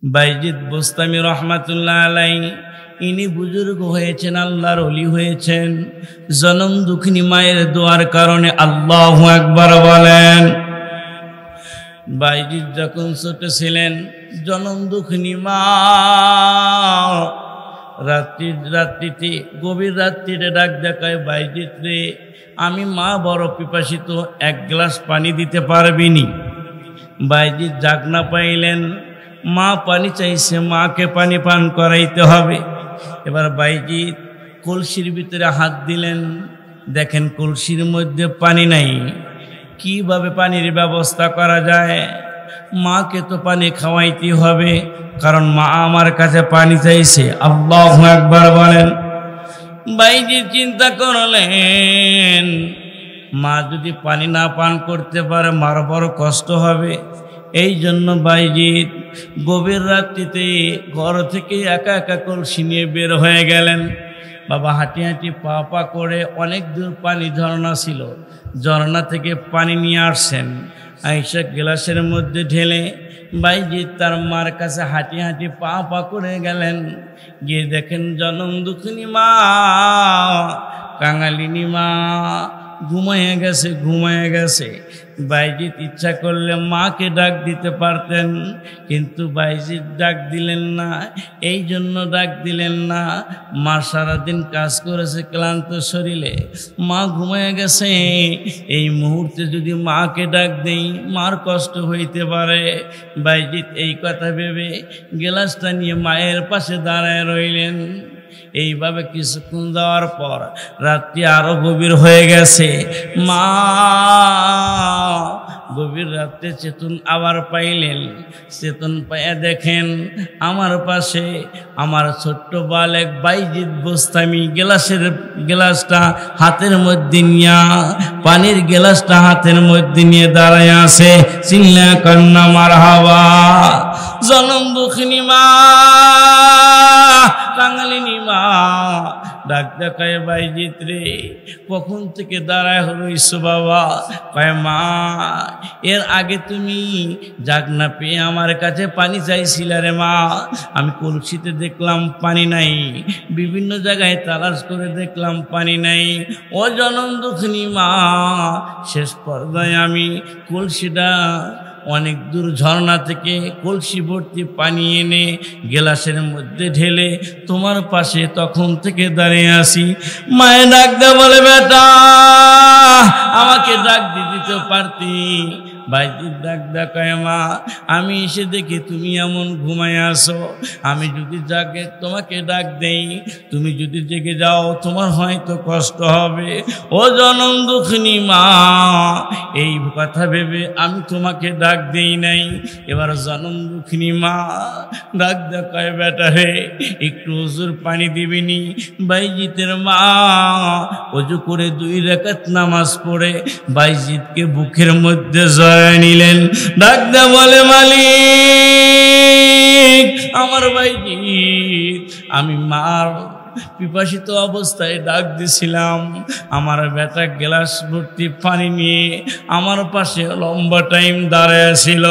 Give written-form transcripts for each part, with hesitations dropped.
বাইজিদ বোস্তামি রহমাতুল্লাহ আলাইহি ইনি বুজুর্গ হয়েছেন, আল্লাহর ওলি হয়েছেন। জনম দুঃখিনী মায়ের দোয়ার কারণে আল্লাহু আকবার বলেন। বাইজিদ যখন ছোট ছিলেন, জনম দুঃখিনী মা রাত্রিতে গভীর রাত্রিতে ডাক দেখায়, বাইজিদ রে আমি মা বড় পিপাসিত, এক গ্লাস পানি দিতে পারবিনি? বাইজিদ জাগ না পাইলেন, মা পানি চাইছে, মাকে পানি পান করাইতে হবে। এবার বাইজিদ কলসির ভিতরে হাত দিলেন, দেখেন কলসির মধ্যে পানি নাই। কিভাবে পানির ব্যবস্থা করা যায়? মাকে তো পানি খাওয়াইতে হবে, কারণ মা আমার কাছে পানি চাইছে। আল্লাহু আকবার বলেন। বাইজিদ চিন্তা করলেন, মা যদি পানি না পান করতে পারে মার বড় কষ্ট হবে। এই জন্য বাইজিদ গভীর রাত্রিতে ঘর থেকে একা একা কলসি নিয়ে বের হয়ে গেলেন। বাবা হাঁটি হাঁটি পা পা করে অনেক দূর পানি ঝর্ণা ছিল, ঝর্ণা থেকে পানি নিয়ে আসছেন। আইসা গ্লাসের মধ্যে ঢেলে বাইজিদ তার মার কাছে হাঁটি হাঁটি পা পা করে গেলেন। গিয়ে দেখেন জনম দুঃখিনী মা, কাঙালিনী মা ঘুমাইয়া গেছে। বাইজিদ ইচ্ছা করলে মাকে ডাক দিতে পারতেন, কিন্তু বাইজিদ ডাক দিলেন না। এই জন্য ডাক দিলেন না, মা সারাদিন কাজ করেছে ক্লান্ত শরীরে, মা ঘুমাইয়া গেছে। এই মুহূর্তে যদি মাকে ডাক দেই মার কষ্ট হইতে পারে। বাইজিদ এই কথা ভেবে গ্লাসটা নিয়ে মায়ের পাশে দাঁড়ায় রইলেন। এইভাবে কিছুক্ষণ যাওয়ার পর রাত্রি আরো গভীর হয়ে গেছে। মা গভীর রাত্রে চেতন আবার পাইলেন। চেতন পাইয়া দেখেন আমার পাশে আমার ছোট্ট বালক বাইজিদ বোস্তামি গ্লাসটা হাতের মধ্যে নিয়া, পানির গ্লাসটা হাতের মধ্যে নিয়ে দাঁড়ায় আছে। চিল্লা কান্না মারহাবা। জনম দুঃখিনী মা, কাঙালিনী মা ডাক দেখায়, বাইজিদ রে কখন থেকে দাঁড়ায় রইছো বাবা? কয় মা, এর আগে তুমি জাগ না পেয়ে আমার কাছে পানি চাইছিলে রে মা। আমি কলসিতে দেখলাম পানি নাই, বিভিন্ন জায়গায় তালাশ করে দেখলাম পানি নাই। ও জনম দুঃখিনী মা, শেষ পর্যায়ে আমি কলসিটা অনেক দূর ঝর্ণা থেকে কলসি ভর্তি পানি এনে গ্লাসের মধ্যে ঢেলে তোমার পাশে তখন থেকে দাঁড়িয়ে আসি। মায়ে ডাক দে বলে, বেটা আমাকে ডাক দিতে পারতি। বাইজিদ ডাক দেখায়, মা আমি এসে দেখি তুমি এমন ঘুমায় আসো, আমি যদি জাগে তোমাকে ডাক দেই, তুমি যদি জেগে যাও তোমার হয়তো কষ্ট হবে। ও জনম দুঃখিনী মা, এই কথা ভেবে আমি তোমাকে ডাক দেই নাই। এবার জনম দুঃখিনী মা ডাক দেখায়, বেটা হে একটু ওজুর পানি দিবিনি? বাইজিদের মা ওজু করে 2 রাকাত নামাজ পড়ে বাইজিদকে বুকের মধ্যে জড়ায় নিলেন। ডাক দে বলে, মালিক আমার বাইজিদ, আমি মার পিপাসিত অবস্থায় ডাক দিছিলাম, আমার বেটা গ্লাস ভর্তি পানি নিয়ে আমার পাশে লম্বা টাইম দাঁড়ায় ছিল।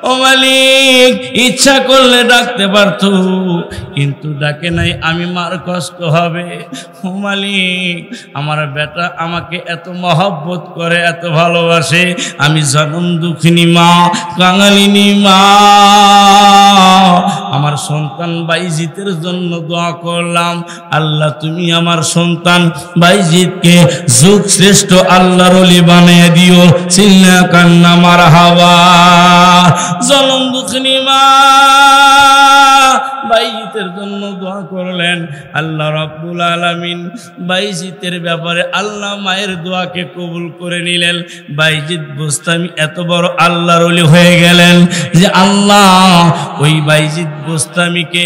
ও মালিক, ইচ্ছা করলে ডাকতে পারত, কিন্তু ডাকে নাই, আমি মার কষ্ট হবে। ও মালিক, আমার বেটা আমাকে এত মহব্বত করে, এত ভালোবাসে। আমি জনম দুঃখিনী মা, কাঙালিনী মা, আমার সন্তান বাইজিদের জন্য দোয়া করলাম, আল্লাহ তুমি আমার সন্তান বাইজিদকে যুগ শ্রেষ্ঠ আল্লাহর ওলি বানিয়ে দিও। চিল্লা কান্না মারহাবা। জনম দুঃখিনী মা বাইজিদের জন্য দোয়া করলেন। আল্লাহ রাব্বুল আলামিন বাইজিদের ব্যাপারে আল্লাহ মায়ের দোয়াকে কবুল করে নিলেন। বাইজিদ বোস্তামি এত বড় আল্লাহর ওলি হয়ে গেলেন যে আল্লাহ ওই বাইজিদ বোস্তামিকে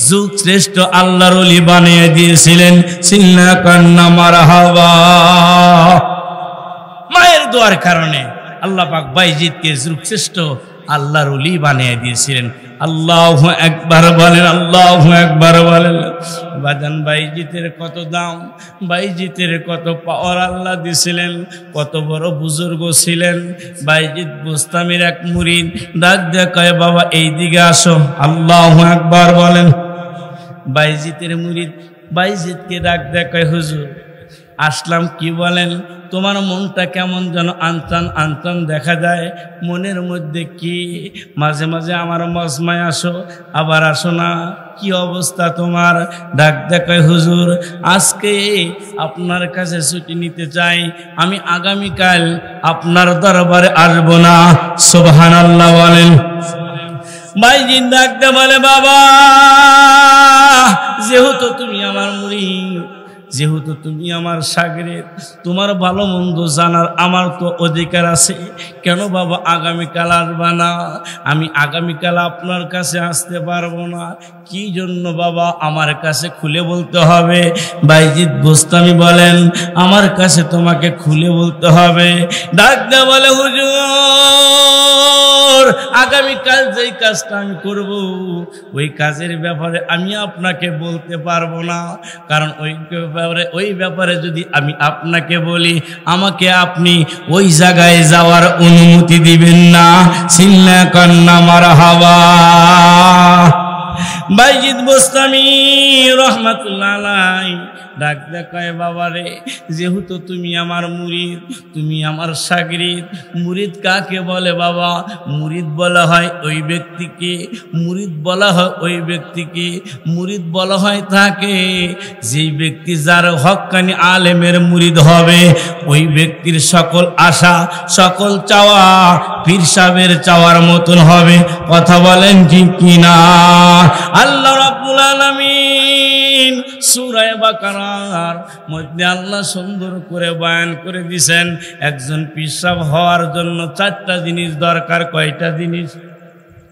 যুগ শ্রেষ্ঠ আল্লাহর ওলি বানিয়ে দিয়েছিলেন। চিল্লা কান্না মারহাবা। মায়ের দোয়ার কারণে আল্লাহ পাক বাইজিদকে যুগ শ্রেষ্ঠ আল্লাহর ওলি বানিয়ে দিয়েছিলেন। আল্লাহু আকবার বলেন, আল্লাহু আকবার বলেন। বাজান বাইজিতের কত দাম, বাইজিতের কত পাওয়ার আল্লাহ দিছিলেন, কত বড় বুজুর্গ ছিলেন। বাইজিত বুস্তামির এক মুরিদ ডাক দিয়ে কয়, বাবা এই দিকে আসো। আল্লাহু আকবার বলেন। বাইজিতের মুরিদ বাইজিতকে ডাক দিয়ে কয়, হুজুর আসলাম, কি বলেন? তোমার মনটা কেমন যেন আনচান আনচান দেখা যায়, মনের মধ্যে কি? মাঝে মাঝে আমার মজমায় আসো, আবার আসো না, কি অবস্থা তোমার? ডাক দেখায়, হুজুর আজকে আপনার কাছে ছুটি নিতে চাই, আমি আগামীকাল আপনার দরবারে আসবো না। সুবহানাল্লাহ বলেন। ভাইজিন ডাক দে বলে, বাবা যেহেতু তুমি আমার মুরিদ, যেহেতু তুমি আমার শাগিরেদ, তোমার ভালো মন্দ জানার আমার তো অধিকার আছে, কেন বাবা আগামীকাল আসবা না? আমি আগামীকাল আপনার কাছে আসতে পারবো না। কি জন্য বাবা? আমার কাছে খুলে বলতে হবে। বাইজিদ বুস্তামি বলেন, আমার কাছে তোমাকে খুলে বলতে হবে। ডাক দে বলে, হুজুর আগামীকাল যেই কাজটা আমি করব, ওই কাজের ব্যাপারে আমি আপনাকে বলতে পারবো না, কারণ ওই ব্যাপারে যদি আমি আপনাকে বলি, আমাকে আপনি ওই জায়গায় যাওয়ার অনুমতি দিবেন না। সিল্লা কান্না মারহাবা। বাইজিদ বুস্তামি রহমাতুল্লাহ আলাইহি ডাক দেখায়, বাবারে যেহেতু তুমি আমার মুরিদ, তুমি আমার শাগিরিদ। মুরিদ কাকে বলে বাবা? মুরিদ বলা হয় ওই ব্যক্তিকে, মুরিদ বলা হয় ওই ব্যক্তিকে, মুরিদ বলা হয় তাকে যেই ব্যক্তি যার হক্কানি আলেমের মুরিদ হবে, ওই ব্যক্তির সকল আশা সকল চাওয়া পীর সাহেবের চাওয়ার মতন হবে। কথা বলেন ঠিক কিনা? আল্লাহ রাব্বুল আলামিন সূরা বাকারার মধ্যে আল্লাহ সুন্দর করে বয়ান করে দিয়েছেন, একজন পীর সাহেব হওয়ার জন্য চারটা জিনিস দরকার। কয়টা জিনিস?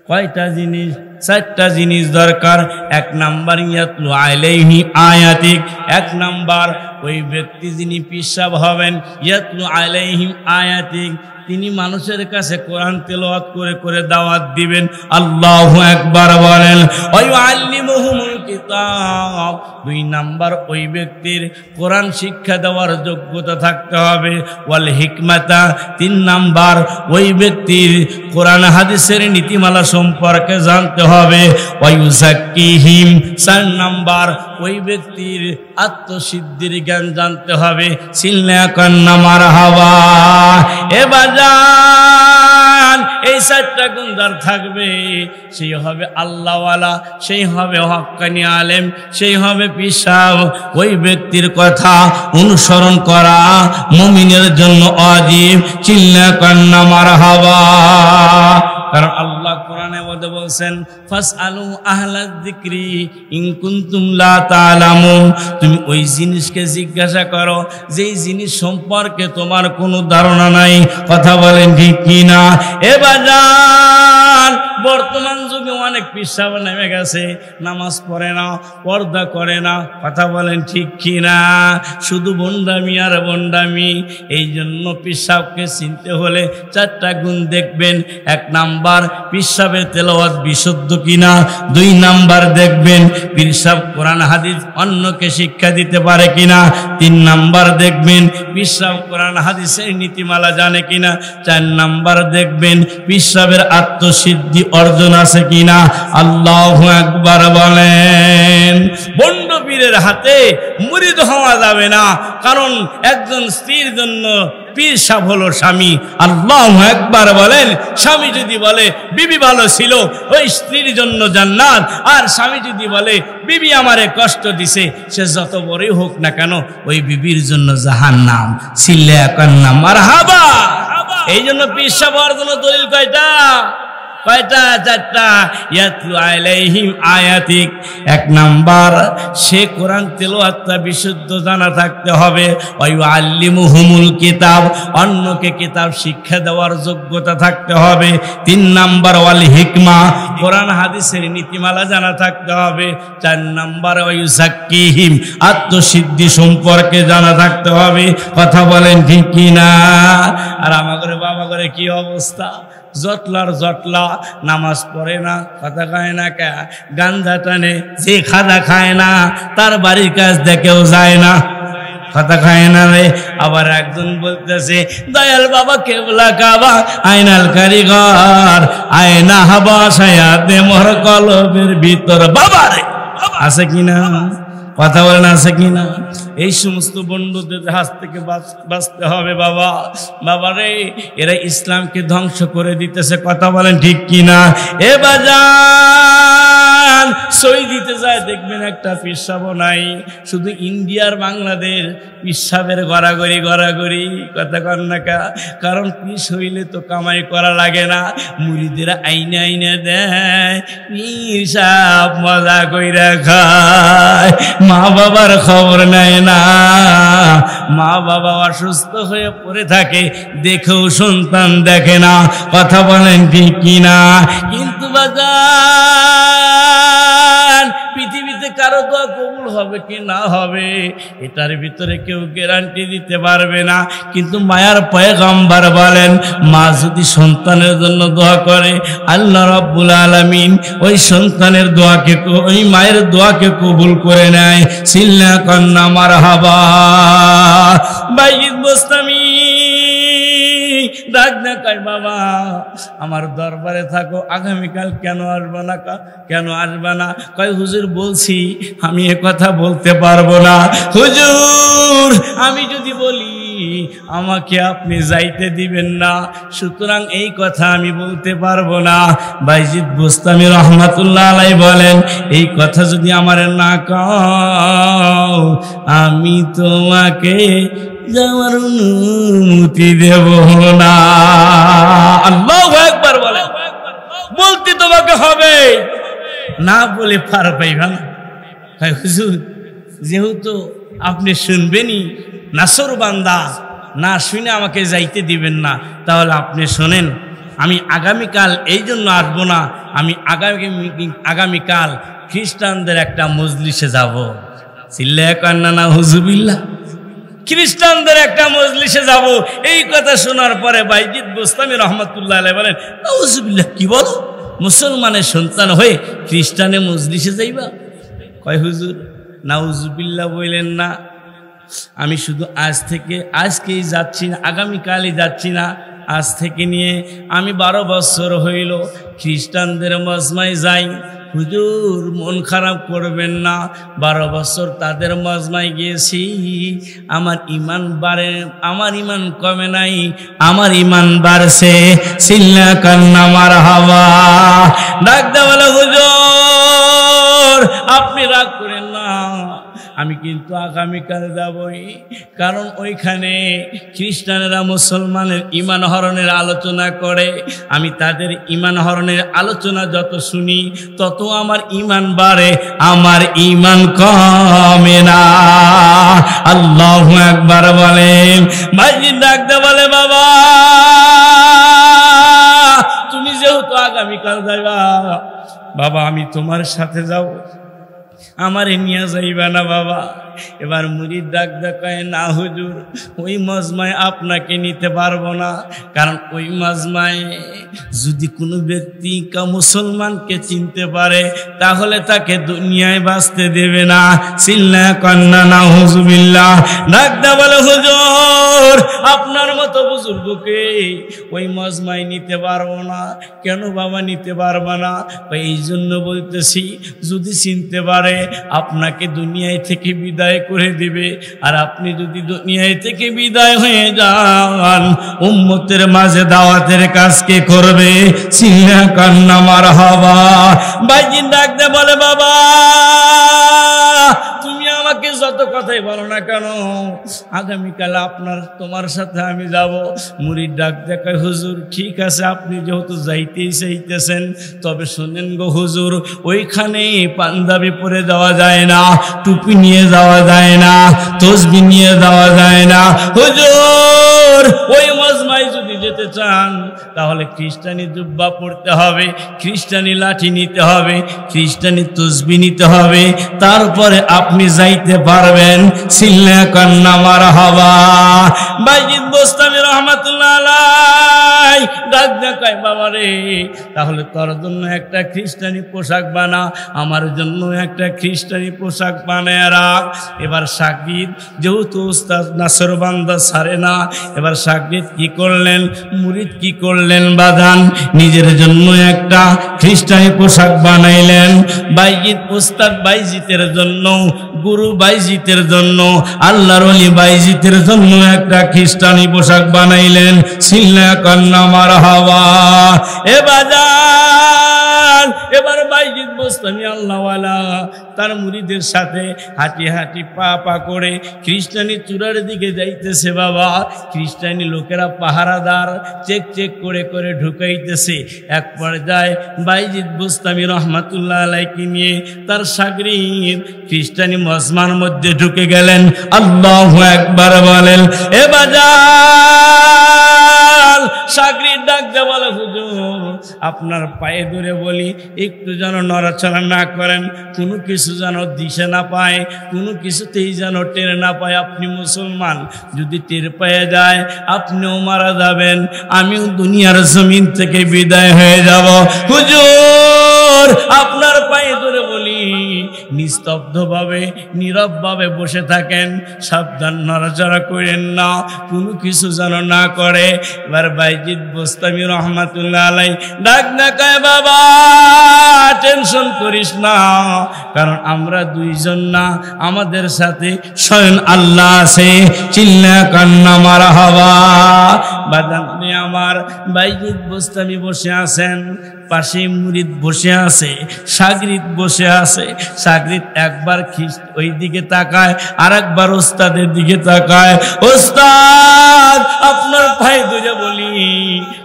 কয়টা জিনিস? চারটা জিনিস দরকার। এক নাম্বার ইয়াতলু আলাইহি আয়াতিক, এক নাম্বার ওই ব্যক্তি যিনি পীর সাহেব হবেন, ইয়াতলু আলাইহিম আয়াতিক, তিনি মানুষের কাছে কোরআন তেলাওয়াত করে করে দাওয়াত দিবেন। আল্লাহু আকবার বলেন। ওয়া ইউআল্লিমুহুমুল কিতাব, দুই নাম্বার ওই ব্যক্তির কোরআন শিক্ষা দেওয়ার যোগ্যতা থাকতে হবে। ওয়াল হিকমাতা, তিন নাম্বার ওই ব্যক্তির কোরআন হাদিসের নীতিমালা সম্পর্কে জানতে হবে। ওয়া ইউযাক্কিহিম, চার নাম্বার ওই ব্যক্তির আত্মসিদ্ধির জ্ঞান জানতে হবে। সিল্লা কান্না মারহাবা। এ বাজান, এই চারটা গুণ যার থাকবে, সেই হবে আল্লাহওয়ালা, সেই হবে হক্কানি আলেম, সেই হবে পীর সাহেব। ওই ব্যক্তির কথা অনুসরণ করা মুমিনের জন্য ওয়াজিব। চিল্লা কান্না মারহাবা। কারণ আল্লাহ কোরআনে মধ্যে বলছেন, ফাসআলু আহলায যিকরি ইন কুনতুম লা তা'লামুন, তুমি ওই জিনিসকে জিজ্ঞাসা করো যেই জিনিস সম্পর্কে তোমার কোনো ধারণা নাই। কথা বলেন ঠিক কিনা? এ বাজান, বর্তমান যুগে অনেক পীর সাহেব নেমে গেছে, নামাজ পড়ে না, পর্দা করে না। কথা বলেন ঠিক কিনা? শুধু বন্ডামি আর বন্ডামি। এই জন্য পীর সাহেবকে চিনতে হলে চারটা গুণ দেখবেন। এক নাম্বার, পীর সাহেবের তেলাওয়াত বিশুদ্ধ কিনা। দুই নাম্বার দেখবেন পীর সাহেব কোরআন হাদিস অন্যকে শিক্ষা দিতে পারে কিনা। তিন নাম্বার দেখবেন পীর সাহেব কোরআন হাদিসের নীতিমালা জানে কিনা। চার নাম্বার দেখবেন পীর সাহেবের আত্মসিদ্ধি অর্জন আছে কিনা। আল্লাহু আকবার বলেন। বন্ড পীরের হাতে মুরিদ হওয়া যাবে না, কারণ একজন স্ত্রীর জন্য পীর সাহেব হলো স্বামী। আল্লাহু আকবার বলেন। স্বামী যদি বলে বিবি ভালো ছিল, ওই স্ত্রীর জন্য জান্নাত। আর স্বামী যদি বলে বিবি আমারে কষ্ট দিছে, সে যত বড়ই হোক না কেন, ওই বিবির জন্য জাহান্নাম। সিল্লা কান্না মারহাবা। এই জন্য পীর সাহেব হওয়ার জন্য দলিল কয়টা? কয়টা? চারটা। ইয়াতলু আলাইহিম আয়াতিক, এক নাম্বার সে কোরআন তেলাওয়াতটা বিশুদ্ধ জানা থাকতে হবে। ওয়া ইউআল্লিমুহুমুল কিতাব, অন্যকে কিতাব শিক্ষা দেওয়ার যোগ্যতা থাকতে হবে। তিন নাম্বার ওয়াল হিকমা, কোরআন হাদিসের নীতিমালা জানা থাকতে হবে। চার নাম্বার ওয়া ইউযাক্কিহিম, আত্মসিদ্ধি সম্পর্কে জানা থাকতে হবে। কথা বলেন ঠিক কিনা? আর আমাদের বাবা করে কি অবস্থা? জটলার জটলা, নামাজ পড়ে না, কথা খায় না, গাঞ্জা টানে, যে খাজা খায় না তার বাড়ির কাজ দেখেও যায় না, কথা খায় না রে। আবার একজন বলতেছে দয়াল বাবা কেবলা কাবা আয়নাল কারিগর, আয়না হাবা সায়াতে মোর কলবের ভিতর। বাবা রে আছে কিনা, কথা বলেন আছে কিনা? এই সমস্ত বন্ধুদের হাত থেকে বাঁচতে হবে বাবা। বাবা রে, এরা ইসলামকে ধ্বংস করে দিতেছে, কথা বলেন ঠিক কিনা? এ বাজান সই দিতে যায় দেখবেন একটা পিসাবও নাই, শুধু ইন্ডিয়ার বাংলাদেশ পিসাবের গড়াগড়ি গড়াগড়ি, কথা কর না কা? কারণ পিস হইলে তো কামাই করা লাগে না, মুড়িদের আইনে আইনে দেয়, পিসাব মজা কইরা খায়, মা বাবার খবর নেয় না, মা বাবা অসুস্থ হয়ে পড়ে থাকে, দেখেও সন্তান দেখে না, কথা বলেন ঠিক কিনা? কিন্তু বাজান পৃথিবীতে কারো দোয়া কবুল হবে কি না হবে এটার ভিতরে কেউ গ্যারান্টি দিতে পারবে না। কিন্তু মায়ার পয়গম্বর বলেন, মা যদি সন্তানের জন্য দোয়া করে আল্লাহ রাব্বুল আলামিন ওই সন্তানের দোয়াকে, ওই মায়ের দোয়াকে কবুল করে নেয়। সিল্লা কন্না মারহাবা। বাইজিদ বোস্তামি ডাক না কয়, বাবা আমার দরবারে থাকো, আগামীকাল কেন আসবে না? কেন আসবে না? কয় হুজুর বলছি আমি এ কথা বলতে পারবো না। হুজুর আমি যদি বলি আমাকে আপনি যাইতে দিবেন না, সুতরাং এই কথা আমি বলতে পারবো না। বাইজিদ বোস্তামি রহমাতুল্লাহ আলাইহি বলেন, এই কথা যদি আমার না কও আমি তোমাকে যাওয়ার অনুমতি দেব না। আল্লাহু আকবার বলে, বলতে তোমাকে হবে, না বলে পার পাইবা না। হুজুর যেহেতু আপনি শুনবেনই, নাসর বান্দা, না শুনে আমাকে যাইতে দিবেন না, তাহলে আপনি শোনেন, আমি আগামীকাল এই জন্য আসবো না, আমি আগামীকাল খ্রিস্টানদের একটা মজলিসে যাব। চিল্লায়া কান্না না হুজুবিল্লাহ, খ্রিস্টানদের একটা মজলিসে যাব। এই কথা শোনার পরে বাইজিদ বোস্তামি রহমাতুল্লাহ আলাইহি বলেন, নাউজুবিল্লাহ, কি বলো? মুসলমানের সন্তান হয়ে খ্রিস্টানের মজলিসে যাইবা? কয় হুজুর নাউজুবিল্লাহ বললেন না, আমি শুধু আজকেই যাচ্ছি না, আগামীকালই যাচ্ছি না, আজ থেকে নিয়ে আমি 12 বছর হইল খ্রিস্টানদের মজমায় যাই। হুজুর মন খারাপ করবেন না, 12 বছর তাদের মজমায় গিয়েছি, আমার ইমান বাড়ে, আমার ইমান কমে নাই, আমার ইমান বাড়ছে। সিল্লা কান্না মারহাবা। ডাক দেওয়ালা হুজুর আপনি রাগ করেন না, আমি কিন্তু আগামীকাল যাবই, কারণ ওইখানে খ্রিস্টানেরা মুসলমানের ঈমান হরণের আলোচনা করে। আমি তাদের ঈমান হরণের আলোচনা যত শুনি তত আমার ঈমান বাড়ে, আমার ঈমান কমে না। আল্লাহু আকবার বলেন। ভাইজি ডাকতে বলে, বাবা তুমি যেহেতু আগামীকাল যাইবা, বাবা আমি তোমার সাথে যাব, আমারে নিয়ে যাইবা না বাবা। এবার মুরিদ ডাক দেখায়, না হুজুর ওই মজমায় আপনাকে নিতে পারবো না, কারণ ওই মজমায় যদি কোনো ব্যক্তি মুসলমানকে চিনতে পারে তাহলে তাকে দুনিয়ায় বাঁচতে দেবে না। সিল্লা কান্না নাউজুবিল্লাহ। ডাক দে বলে, হুজুর আপনার মতো বুজুর্গকে ওই মজমায় নিতে পারবো না। কেন বাবা নিতে পারবা না? এই জন্য বলতেছি, যদি চিনতে পারে আপনাকে দুনিয়ায় থেকে বিদায় করে দিবে, আর আপনি যদি দুনিয়ায় থেকে বিদায় হয়ে যান উম্মতের মাঝে দাওয়াতের কাজ কে করবে? সিল্লা কান্না মারহাবা। ভাইজি ডাক দে বলে, বাবা তুমি আমাকে যত কথাই বলো না কেন, আগামীকাল তোমার সাথে আমি যাব। মুরিদ ডাক দেখায়, হুজুর ঠিক আছে, আপনি যেহেতু যাইতেই চাইতেছেন, তবে শোনেন গো হুজুর, ওইখানে পাঞ্জাবি পরে যাওয়া যায় না, টুপি নিয়ে যাওয়া যায় না, তসবিহ নিয়ে যাওয়া যায় না। হুজুর ওই মজমায় যদি যেতে চান তাহলে খ্রিস্টানি জুব্বা পড়তে হবে, খ্রিস্টানি লাঠি নিতে হবে, খ্রিস্টানি তসবিহ নিতে হবে, তারপরে আপনি যাইতে পারবেন। সিল্লা কান্না মারহাবা। বাইজিদ বোস্তামি রহমাতুল্লাহ আলাইহি ডাক দেখায়, বাবা রে তাহলে তোর জন্য একটা খ্রিস্টানি পোশাক বানা, আমার জন্য একটা খ্রিস্টানি পোশাক বানায় রাখ। এবার শাকিব যেহেতু উস্তাদ নাসর বান্দা ছাড়ে না, এবার শাকিব কি করলেন, মুরিদ কি করলেন বাদান, নিজের জন্য একটা খ্রিস্টানি পোশাক বানাইলেন। বাইজিদ উস্তাদ বাইজিতের জন্য, গুরু বাইজিতের জন্য, আল্লাহর ওলি বাইজিতের জন্য একটা খ্রিস্টানি পোশাক বানাইলেন। সিল্লা কান্না মারহাবা। এ বাজার এবার বাইজিদ বোস্তামি আল্লাহওয়ালা তার মুরিদের সাথে হাঁটি হাঁটি পা পা করে খ্রিস্টানি চূড়ার দিকে যাইতেছে। বাবা খ্রিস্টানি লোকেরা পাহারাদার চেক চেক করে করে ঢুকাইতেছে। এক পর্যায়ে বাইজিদ বোস্তামি রহমাতুল্লাহ আলাইহি নিয়ে তার শাগরিদ খ্রিস্টানি মজমার মধ্যে ঢুকে গেলেন। আল্লাহু আকবার বলেন। এ বাজার শাগরিদ ডাক দে বলে, হুজুর আপনার পায়ে ধরে বলি একটু যেন নড়াচড়া না করেন, কোনো কিছু যেন দিশে না পায়, কোনো কিছুতেই যেন টের না পায়। আপনি মুসলমান, যদি টের পেয়ে যায় আপনিও মারা যাবেন, আমিও দুনিয়ার জমিন থেকে বিদায় হয়ে যাব। হুজুর আপনার পায়ে ধরে বলি নিস্তব্ধভাবে নীরবভাবে বসে থাকেন, সাবধান, নড়াচড়া করেন না, কোনো কিছু যেন না করে। এবার বাইজিদ বোস্তামি রহমাতুল্লাহ আলাইহি ডাক দেখায়, বাবা টেনশন করিস না, কারণ আমরা দুইজন না, আমাদের সাথে স্বয়ং আল্লাহ আছে। চিল্লা কান্না মারহাবা। বাদানে আমার বাইজিদ বোস্তামি বসে আছেন, পাশে মুরিদ বসে আছে, শাগরিদ বসে আছে। শাগরিদ একবার ওই দিকে তাকায়, আর একবার ওস্তাদের দিকে তাকায়। ওস্তাদ আপনার পায়ে ধরে বলি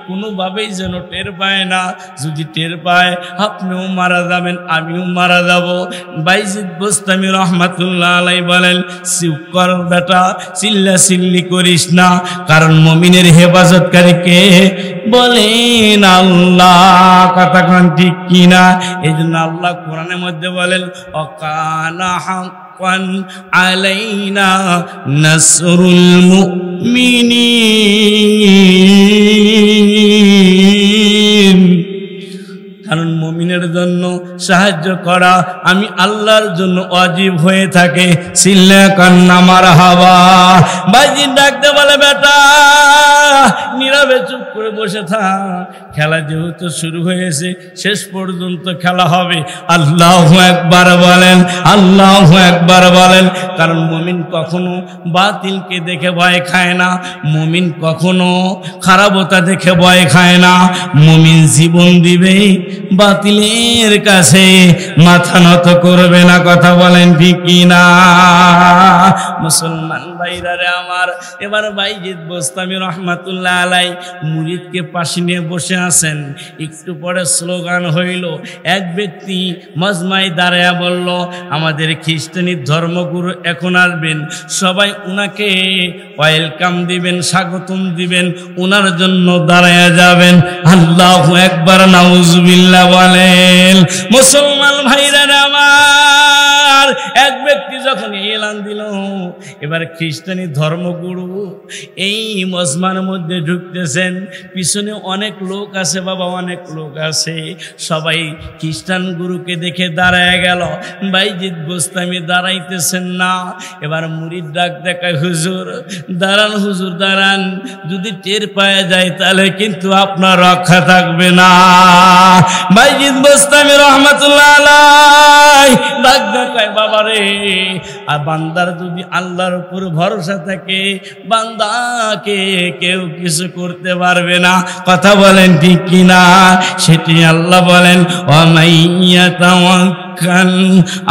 কোনোভাবেই যেন টের পায় না, যদি টের পায় আপনিও মারা যাবেন, আমিও মারা যাব। বাইজিদ বোস্তামি রহমাতুল্লাহ আলাইহি বলেন, চুপ কর বেটা, চিল্লা চিল্লি করিস না, কারণ মুমিনের হেফাজতকারী কে? বলেন আল্লাহ। কথা কোন ঠিক কিনা? এই জন্য আল্লাহ কোরআনের মধ্যে বলেন, ওয়াকানা হাক্কান আলাইনা নাসরুল মুমিনিন। কারণ মুমিনের জন্য সাহায্য করা আমি আল্লাহর জন্য ওয়াজিব হয়ে থাকে। সিল্লা কান্না মারহাবা। বাইজিদ ডাকতে বলে, বেটা নীরবে চুপ করে বসে থাক, খেলা যেহেতু শুরু হয়েছে শেষ পর্যন্ত খেলা হবে। আল্লাহু আকবার বলেন, আল্লাহু আকবার বলেন। কারণ মুমিন কখনো বাতিলকে দেখে ভয় খায় না, মুমিন কখনো খারাপতা দেখে ভয় খায় না। মুমিন জীবন দিবে, বাতিলের কাছে মাথা নত করবে না। কথা বলেন ঠিক কিনা? মুসলমান ভাইরা রে আমার, এবার বাইজিদ বোস্তামি রহমাতুল্লাহ আলাইহি মুরিদকে পাশে নিয়ে বসে আছেন। একটু পরে স্লোগান হইল, এক ব্যক্তি মজমায় দাঁড়ায়া বলল, আমাদের খ্রিস্টানি ধর্মগুরু এখন আসবেন, সবাই উনাকে ওয়েলকাম দিবেন, স্বাগতম দিবেন, উনার জন্য দাঁড়ায়া যাবেন। আল্লাহু আকবার, নাউজুবিল্লাহ বলেন। মুসলমান ভাইরা আমার, এক ব্যক্তি যখন এলান দিল, এবার খ্রিস্টানি ধর্মগুরু এই মজমার মধ্যে ঢুকতেছেন। পিছনে অনেক লোক আছে বাবা, অনেক লোক আছে। সবাই খ্রিস্টান গুরুকে দেখে দাঁড়ায় গেল। বাইজিদ বোস্তামি দাঁড়াইতেছেন না। এবার মুরিদ ডাক দেখায়, হুজুর দাঁড়ান, হুজুর দাঁড়ান, যদি টের পাওয়া যায় তাহলে কিন্তু আপনার রক্ষা থাকবে না। বাইজিদ বোস্তামি রহমাতুল্লাহ আলাইহি ডাক দেখায়, বাবা রে, আর বান্দার যদি আল্লাহর উপর ভরসা থাকে, বান্দাকে কেউ কিছু করতে পারবে না। কথা বলেন ঠিক কিনা? সেটি আল্লাহ বলেন, ওয়ামাইয়াতাওয়াক্কাল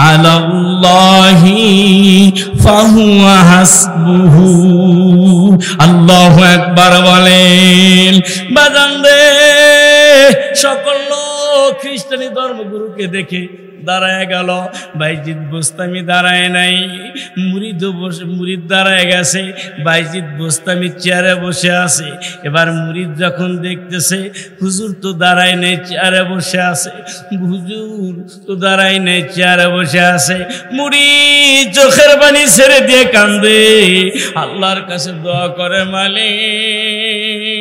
আলাল্লাহি ফাহুয়া হাসবুহু। আল্লাহু আকবার বলেন। বাজান রে, সকল লোক খ্রিস্টানি ধর্মগুরুকে দেখে দাঁড়ায় গেল। বাইজিদ বোস্তামি দাঁড়ায় নাই, মুরিদ দাঁড়ায় গেছে, বাইজিদ বোস্তামি চেয়ারে বসে আছে। এবার মুরিদ যখন দেখতেছে হুজুর তো দাঁড়ায় নেই, চেয়ারে বসে আছে, হুজুর তো দাঁড়ায় নেই, চেয়ারে বসে আছে, মুরিদ চোখের পানি ছেড়ে দিয়ে কান্দে, আল্লাহর কাছে দোয়া করে, মালিক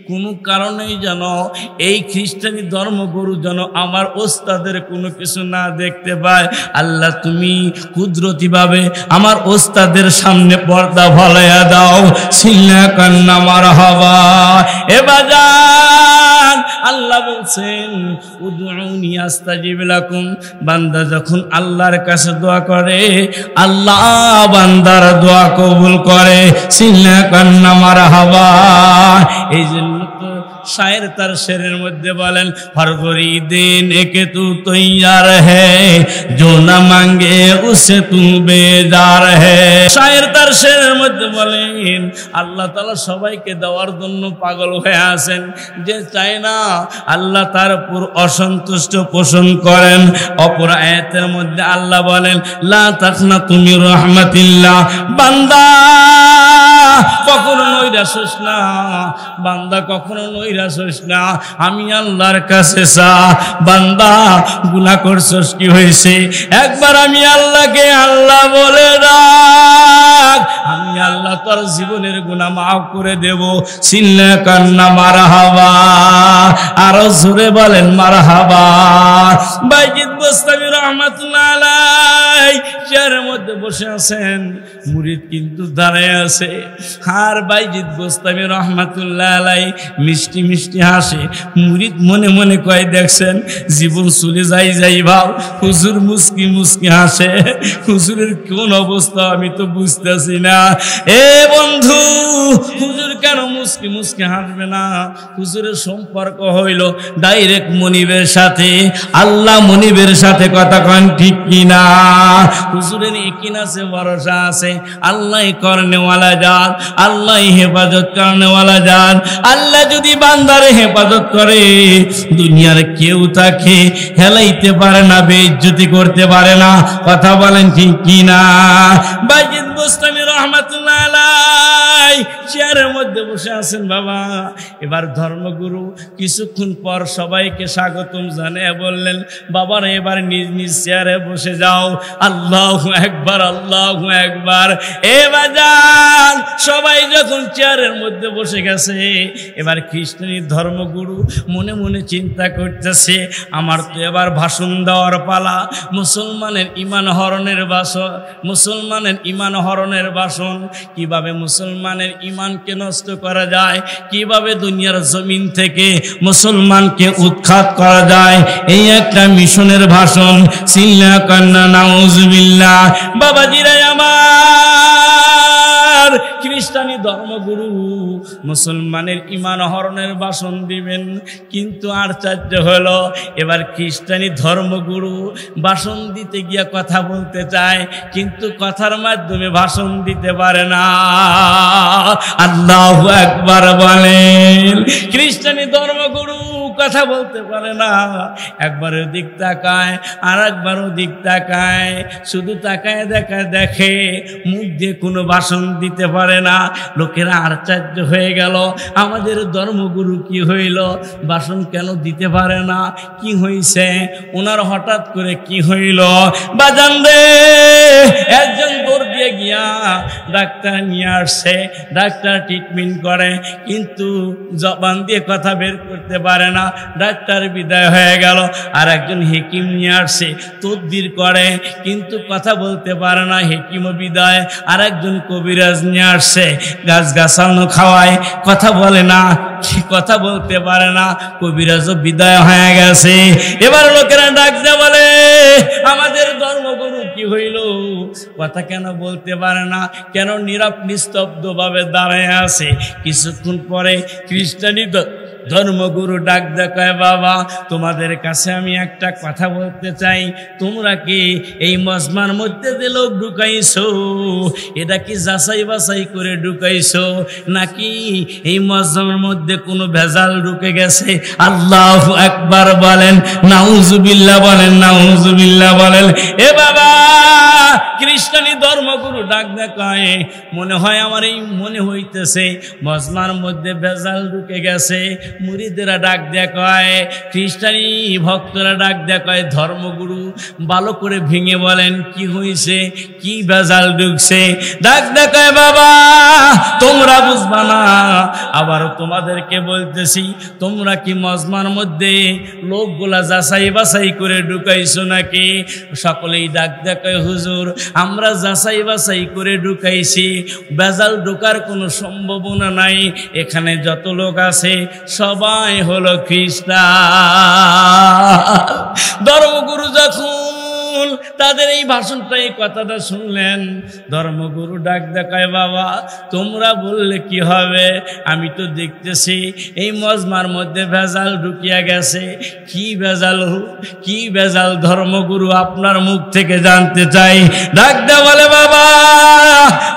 কোনো কারণেই যেন এই খ্রিস্টানি ধর্মগুরু যেন আমার ওস্তাদের কোনো কিছু না দেখতে পায়। আল্লাহ তুমি কুদরতি ভাবে আমার ওস্তাদের সামনে পর্দা ফলাইয়া দাও। সিল্লা কান্না মারহাবা। এ বাজান আল্লাহ বলছেন উদউনি আস্তাজিব লাকুম। বান্দা যখন আল্লাহর কাছে দোয়া করে আল্লাহ বান্দার দোয়া কবুল করে। সিল্লা কান্না মারহাবা। এই জন্য তো शायर तार शेर मध्य बोलें हर गोरी दिन एक तू तैयार है जो न मांगे उसे तू बेजार है। शायर तार शेर मध्य बोलें अल्लाह ताला सबाई के देवार जन्य पागल हये आছেন जे चाय ना अल्लाह तार उपर असंतुष्ट पोषण करें। अपर आयातेर मध्य अल्लाह बोलें ला ताकनातु मिन रहमातिल्लाह। बान्दा कखनो नैराश होइस ना, बान्दा कखनो नैराश होइस ना, आमी आल्लाहर काछे चा। बान्दा गुनाह करछस कि हयेছে एकबार आमी आल्लाहके आल्लाह बोले डाक, आमी आल्लाह तोर जीवनेर गुनाह माफ करे देब। सिल्ला कान्ना मारहाबा। आरो जोरे बोलेन मारहाबा। বাইজিদ বোস্তামি रहमतुल्लाह আলাইহি চেয়ারের মধ্যে বসে আছেন, মুরিদ কিন্তু দাঁড়ায় আছে। আর বাইজিদ বোস্তামি रहमतुल्लाह আলাইহি মিষ্টি মিষ্টি হাসে। মুরিদ মনে মনে কয় দেখছেন জীবন চলে যাই যাই ভাব, হুজুর মুস্কি মুস্কি হাসে। হুজুরের কোন অবস্থা আমি তো বুঝতেছি না। এ বন্ধু হুজুর কেন মুস্কি মুস্কি হাসবে না? হুজুরের সম্পর্ক হইল ডাইরেক্ট মনিবের সাথে। আল্লাহ মনিবের সাথে কথা কন ঠিক কিনা? হুজুরের ইকিন আছে, ভরসা আছে। আল্লাহ করনেওয়ালা জান, আল্লাহ হেফাজত করনেওয়ালা জান। আল্লাহ যদি বান্দারে হেফাজত করে দুনিয়ার কেউ তাকে হেলাইতে পারে না, বেইজ্জতি করতে পারে না। কথা বলেন ঠিক কিনা? বাইজিদ বোস্তামি रहमतुल्लाह আলাইহি চেয়ারের মধ্যে বসে আছেন বাবা। এবার ধর্মগুরু কিছুক্ষণ পর সবাইকে স্বাগতম জানিয়ে বললেন বাবারা এবার নিজ নিজ চেয়ারে বসে যাও। আল্লাহু আকবার, আল্লাহু আকবার। এ বাজান সবাই যখন চেয়ারের মধ্যে বসে গেছে এবার খ্রিস্টানি ধর্মগুরু মনে মনে চিন্তা করতেছে আমার তো এবার ভাষণ দেওয়ার পালা। মুসলমানের ঈমান হরণের ভাষণ, মুসলমানের ঈমান হরণের ভাষণ। কিভাবে মুসলমানের ঈমানকে নষ্ট করা যায়, কিভাবে দুনিয়ার জমিন থেকে মুসলমানকে উৎখাত করা যায়, এই একটা মিশনের ভাষণ। সিল্লা কান্না নাউজুবিল্লাহ। বাবাজিরা আমার খ্রিস্টানি ধর্মগুরু মুসলমানের ঈমান হরণের ভাষণ দিবেন, কিন্তু আশ্চর্য হলো এবার খ্রিস্টানি ধর্মগুরু ভাষণ দিতে গিয়ে কথা বলতে চায় কিন্তু কথার মাধ্যমে ভাষণ দিতে পারে না। আল্লাহু আকবার বলেন। খ্রিস্টানি ধর্মগুরু কথা বলতে পারে না। একবার ওদিক তাকায় আর একবার ওদিক তাকায়, শুধু তাকায় দেখে মুখ দিয়ে কোনো ভাষণ দিতে পারে না। লোকেরা আশ্চর্য হয়ে গেল আমাদের ধর্মগুরু কি হইল, ভাষণ কেন দিতে পারে না, কি হইছে ওনার হঠাৎ করে কি হইল? বাজান রে একজন দৌড় দিয়ে গিয়া ডাক্তার নিয়ে আসছে, ডাক্তার ট্রিটমেন্ট করে কিন্তু জবান দিয়ে কথা বের করতে পারে না, ডাক্তার বিদায় হয়ে গেল। আর একজন হেকিম নিয়ে আসছে, তদবির করে কিন্তু কথা বলতে পারে না, হেকিমও বিদায়। আর একজন কবিরাজ নিয়ে আসছে, গাছ গাছানো খাওয়ায়, কথা বলে না, কথা বলতে পারে না, কবিরাজও বিদায় হয়ে গেছে। এবার লোকেরা ডাক দিয়ে বলে আমাদের ধর্মগুরু কি হইল, কথা কেন বলতে পারে না, কেন নীরব নিস্তব্ধ ভাবে দাঁড়ায় আছে? কিছুক্ষণ পরে খ্রিস্টানি ধর্মগুরু ডাক দেখায়, বাবা তোমাদের কাছে আমি একটা কথা বলতে চাই, তোমরা কি এই মজমার মধ্যে যে লোক ঢুকাইছো এটা কি যাচাই বাছাই করে ঢুকাইছো নাকি এই মজমার মধ্যে কোনো ভেজাল ঢুকে গেছে? আল্লাহু আকবার বলেন, নাউজুবিল্লাহ বলেন, নাউজুবিল্লাহ বলেন। এ বাবা খ্রিস্টানি ধর্মগুরু ডাক দেখায়, মনে হয় আমার এই মনে হইতেছে মজমার মধ্যে ভেজাল ঢুকে গেছে। মুরিদেরা ডাক দেখায়, খ্রিস্টানি ভক্তরা ডাক দেখায়, ধর্মগুরু ভালো করে ভেঙে বলেন কি হয়েছে, কি ভেজাল ঢুকছে? ডাক দেখায়, বাবা তোমরা বুঝবা না, আবার তোমাদেরকে বলতেছি, তোমরা কি মজমার মধ্যে লোকগুলা যাচাই বাছাই করে ঢুকাইছো নাকি? সকলেই ডাক দেখায়, হুজুর আমরা যাচাই বাছাই করে ঢুকাইছি, ভেজাল ঢোকার কোনো সম্ভাবনা নাই। এখানে যত লোক আছে সবাই হলো খ্রিস্টান। ধর্মগুরু যখন তাদের এই ভাষণটা, এই কথাটা শুনলেন, ধর্মগুরু ডাক দেখায়, বাবা তোমরা বললে কি হবে, আমি তো দেখতেছি এই মজমার মধ্যে ভেজাল ঢুকিয়া গেছে। কি ভেজাল, কি ভেজাল ধর্মগুরু আপনার মুখ থেকে জানতে চাই। ডাক দে বলে, বাবা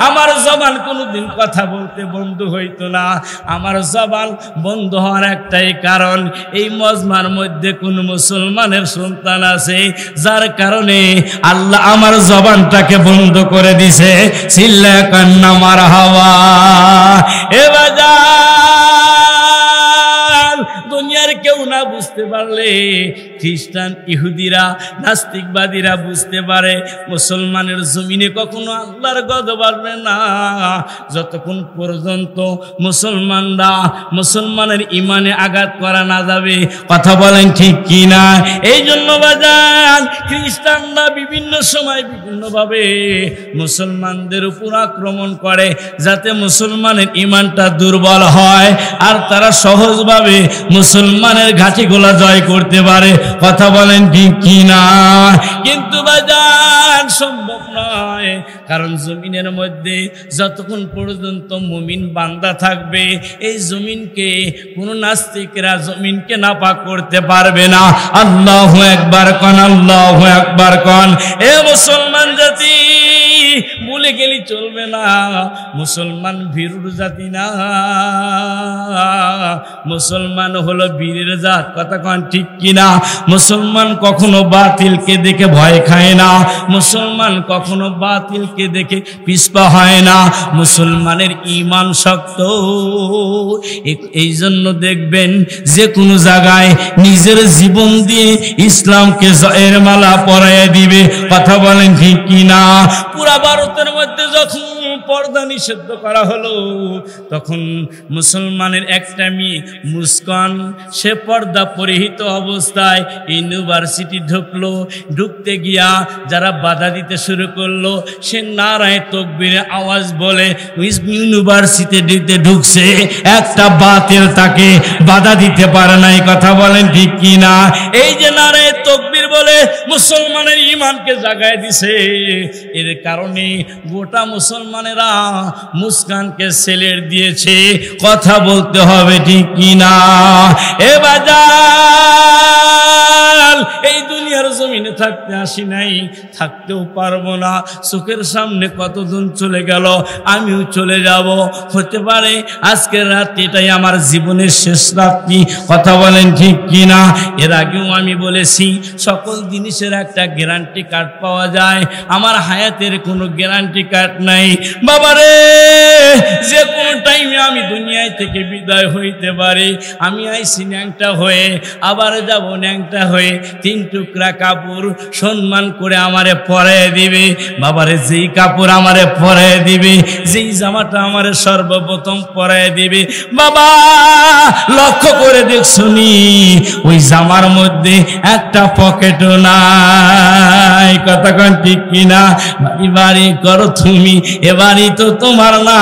আমার জবান কোনোদিন কথা বলতে বন্ধ হইতো না, আমার জবান বন্ধ হওয়ার একটাই কারণ, এই মজমার মধ্যে কোন মুসলমানের সন্তান আছে যার কারণে আল্লাহ আমার জবানটাকে বন্ধ করে দিছে। চিল্লা কান্না মারহাবা। এ বাজার দুনিয়ার কেউ না বুঝতে পারলে খ্রিস্টান ইহুদিরা নাস্তিকবাদীরা বুঝতে পারে, মুসলমানের জমিনে কখনো আল্লাহর গজব আসবে না যতক্ষণ পর্যন্ত মুসলমানরা মুসলমানের ইমানে আঘাত করা না যাবে। কথা বলেন ঠিক কি না? এই জন্য বাজান খ্রিস্টানরা বিভিন্ন সময় বিভিন্নভাবে মুসলমানদের উপর আক্রমণ করে যাতে মুসলমানের ইমানটা দুর্বল হয় আর তারা সহজভাবে মুসলমানের ঘাঁটিগুলা জয় করতে পারে। কথা বলেন ঠিক কি না? কিন্তু বাজান সম্ভব নয়, কারণ জমিনের মধ্যে যতক্ষণ পর্যন্ত মুমিন বান্দা থাকবে এই জমিনকে কোন নাস্তিকরা জমিনকে নাপাক করতে পারবে না। আল্লাহু আকবার কোন, আল্লাহু আকবার কোন। এ মুসলমান জাতি ভুলে গেলি চলবে না, মুসলমান ভীরুর জাতি না, মুসলমান হলো বীরের জাত। কথা কোন ঠিক কিনা? মুসলমান কখনো বাতিলকে দেখে ভয় খায় না, মুসলমান কখনো বাতিলকে দেখে পিছপা হয় না, মুসলমানের ঈমান শক্ত। এই জন্য দেখবেন যে কোনো জায়গায় নিজের জীবন দিয়ে ইসলামকে জয়ের মালা পরাইয়া দিবে। কথা বলেন ঠিক কিনা? পুরা ভারতের মধ্যে যখন পর্দা নিষিদ্ধ করা হলো তখন মুসলমানের একটা মেয়ে মুস্কান, সে পর্দা পরিহিত অবস্থায় ইউনিভার্সিটি ঢুকলো। ঢুকতে গিয়া যারা বাধা দিতে শুরু করলো, সে নারায়ে তাকবীরের আওয়াজ বলে ইউনিভার্সিটিতে ঢুকছে, একটা বাতিল তাকে বাধা দিতে পারে নাই। কথা বলেন ঠিক কি না? এই যে নারায়ে তাকবীর বলে মুসলমানের ঈমানকে জাগায় দিছে, এর কারণে গোটা মুসলমানেরা মুস্কানকে সেলের দিয়েছে। কথা বলতে হবে ঠিক কি না? এ বাজার এই দুনিয়ার জমিনে থাকতে আসি নাই, থাকতেও পারবো না। চোখের সামনে কতজন চলে গেল, আমিও চলে যাব। হতে পারে আজকের রাত্রিটাই আমার জীবনের শেষ রাত্রি। কথা বলেন ঠিক কি না? এর আগেও আমি বলেছি সকল জিনিসের একটা গ্যারান্টি কার্ড পাওয়া যায়, আমার হায়াতের কোনো গ্যারান্টি কার্ড নাই। বাবারে যে কোনো টাইমে আমি দুনিয়ায় থেকে বিদায় হইতে পারি। আমি আইছি ন্যাংটা হয়ে, আবার যাব ন্যাংটা হয়ে। 3 টুকরা কাপড় সম্মান করে আমারে পরাইয়া দিবে। বাবারে যেই কাপড় আমারে পরাইয়া দিবে, যেই জামাটা আমারে সর্বপ্রথম পরাইয়া দিবে, বাবা লক্ষ্য করে দেখছুনি ওই জামার মধ্যে একটা পকেটও নাই। কতক্ষণ ঠিক কিনা? বাড়ি করো তুমি, এ বাড়ি তো তোমার না,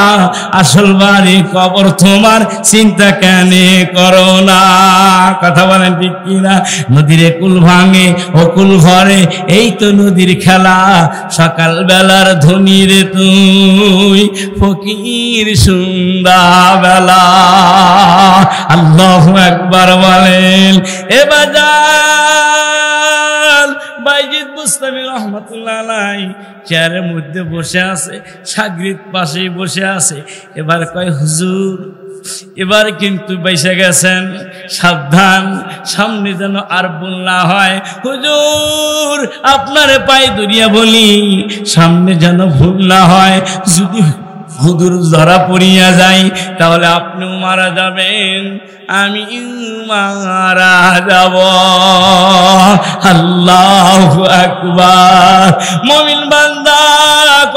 আসল বাড়ি কবর তোমার, চিন্তা কেন করো না? কথা বলেন ঠিক কিনা? নদীর কুল ভাঙে ও কুল ভরে, এই তো নদীর খেলা। সকাল বেলার ধনী রে তুই, ফকির সন্ধ্যাবেলা। আল্লাহু আকবার বলেন। এ বাজার বাইজিদ বুস্তামি রহমাতুল্লাহ আলাইহি চেয়ারের মধ্যে বসে আছে, সাগরিদ পাশেই বসে আছে। এবার কয় হুজুর এবার কিন্তু বেঁচে গেছেন, সাবধান, সামনে যেন আর ভুল না হয়। হুজুর আপনারে পায়ে ধরিয়া বলি, সামনে যেন ভুল না হয়। যদি হুজুর ধরা পড়িয়া যাই তাহলে আপনিও মারা যাবেন, আমিও মারা যাব। আল্লাহু আকবার। মুমিন বান্দা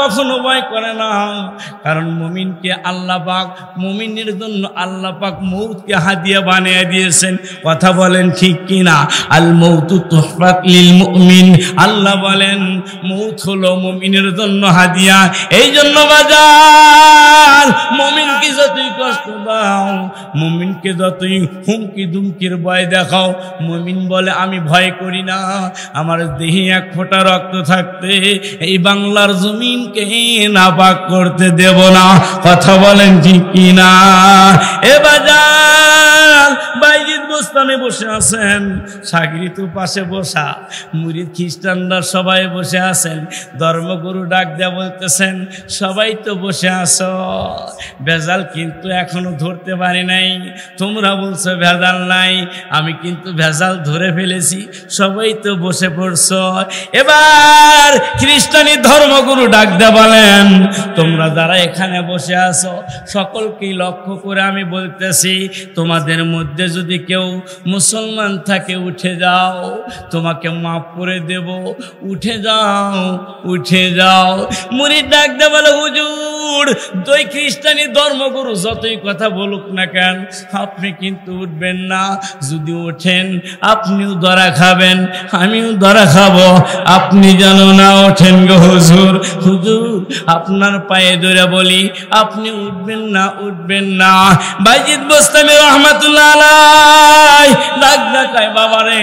কখনো ভয় করে না, কারণ মুমিনকে আল্লাহ পাক, মুমিনের জন্য আল্লাহ পাক মৌতকে হাদিয়া বানিয়ে দিয়েছেন। কথা বলেন ঠিক কিনা? আল মৌতু তুহফাত লিল মুমিন। আল্লাহ বলেন মৌত হলো মুমিনের জন্য হাদিয়া। এই জন্য বাজার মুমিনকে যতই কষ্ট দাও, মুমিনকে যতই হুমকি দুমকির ভয় দেখাও, মুমিন বলে আমি ভয় করি না, আমার দেহে এক ফোঁটা রক্ত থাকতে এই বাংলার জমিনকে নাপাক করতে দেব না। কথা বলেন ঠিক কিনা? এ বাজার বাইজিদ বুস্তানে বসে আছেন, সাগরিদ পাশে বসা, মুরিদ খ্রিস্টানরা সবাই বসে আছেন। ধর্মগুরু ডাক দেয়া বলতেছেন সবাই তো বসে আছো, ভেজাল কিন্তু এখনো ধরতে পারি নাই। তোমরা বলছো ভেজাল নাই, আমি কিন্তু ভেজাল ধরে ফেলেছি, সবাই তো বসে পড়ছো। এবার খ্রিস্টানি ধর্মগুরু ডাক দেয়া বলেন তোমরা যারা এখানে বসে আছো সকলকেই লক্ষ্য করে আমি বলতেছি, তোমাদের মধ্যে যদি কেউ মুসলমান থাকে উঠে যাও, তোমাকে মাফ করে দেব, উঠে যাও, উঠে যাও। মুরিদ ডাক দেয়া বলে হুজুর দুই খ্রিস্টানি ধর্মগুরু যতই কথা বলুক না কেন আপনি কিন্তু উঠবেন না, যদি ওঠেন আপনিও ধরা খাবেন, আমিও ধরা খাবো, আপনি যেন না ওঠেন গো হুজুর। হুজুর আপনার পায়ে ধরে বলি আপনি উঠবেন না, উঠবেন না। বাইজিদ বুস্তামি রহমাতুল্লাহ আলাইহি ডাক দেখায় বাবারে,